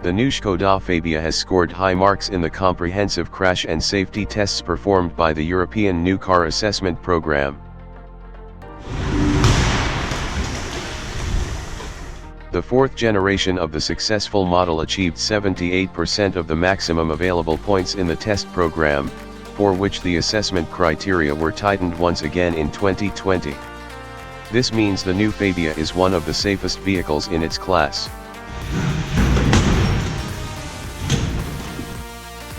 The new ŠKODA FABIA has scored high marks in the comprehensive crash and safety tests performed by the European New Car Assessment Program. The fourth generation of the successful model achieved 78% of the maximum available points in the test program, for which the assessment criteria were tightened once again in 2020. This means the new FABIA is one of the safest vehicles in its class.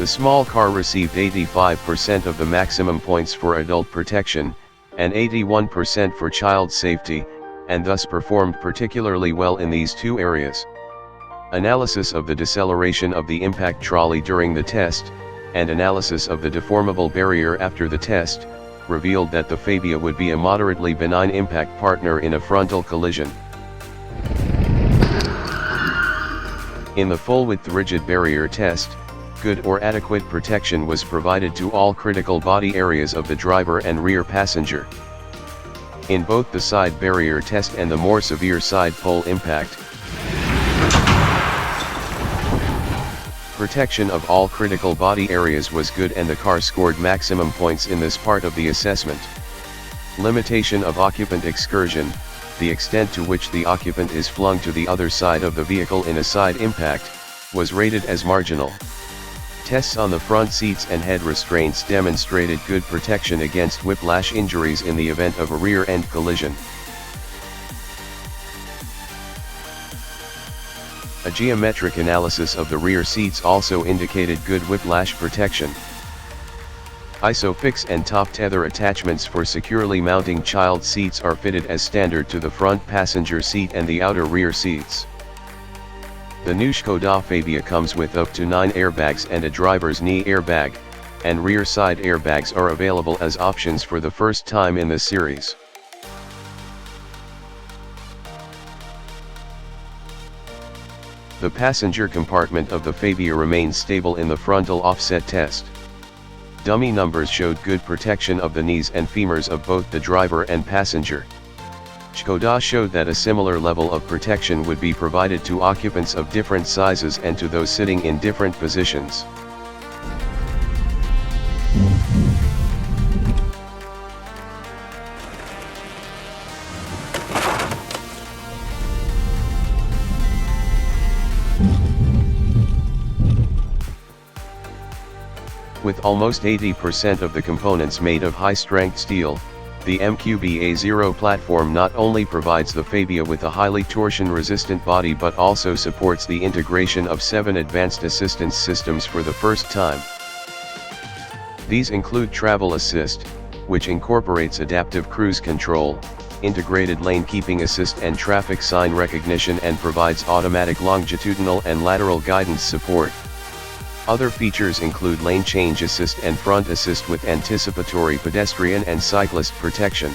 The small car received 85% of the maximum points for adult protection, and 81% for child safety, and thus performed particularly well in these two areas. Analysis of the deceleration of the impact trolley during the test, and analysis of the deformable barrier after the test, revealed that the FABIA would be a moderately benign impact partner in a frontal collision. In the full-width rigid barrier test, good or adequate protection was provided to all critical body areas of the driver and rear passenger. In both the side barrier test and the more severe side pole impact, protection of all critical body areas was good and the car scored maximum points in this part of the assessment. Limitation of occupant excursion, the extent to which the occupant is flung to the other side of the vehicle in a side impact, was rated as marginal. Tests on the front seats and head restraints demonstrated good protection against whiplash injuries in the event of a rear-end collision. A geometric analysis of the rear seats also indicated good whiplash protection. ISOFIX and top tether attachments for securely mounting child seats are fitted as standard to the front passenger seat and the outer rear seats. The new ŠKODA FABIA comes with up to 9 airbags and a driver's knee airbag, and rear side airbags are available as options for the first time in the series. The passenger compartment of the FABIA remains stable in the frontal offset test. Dummy numbers showed good protection of the knees and femurs of both the driver and passenger. ŠKODA showed that a similar level of protection would be provided to occupants of different sizes and to those sitting in different positions. With almost 80% of the components made of high-strength steel, the MQB-A0 platform not only provides the FABIA with a highly torsion-resistant body but also supports the integration of 7 advanced assistance systems for the first time. These include Travel Assist, which incorporates adaptive cruise control, integrated lane keeping assist and traffic sign recognition and provides automatic longitudinal and lateral guidance support. Other features include lane change assist and front assist with anticipatory pedestrian and cyclist protection.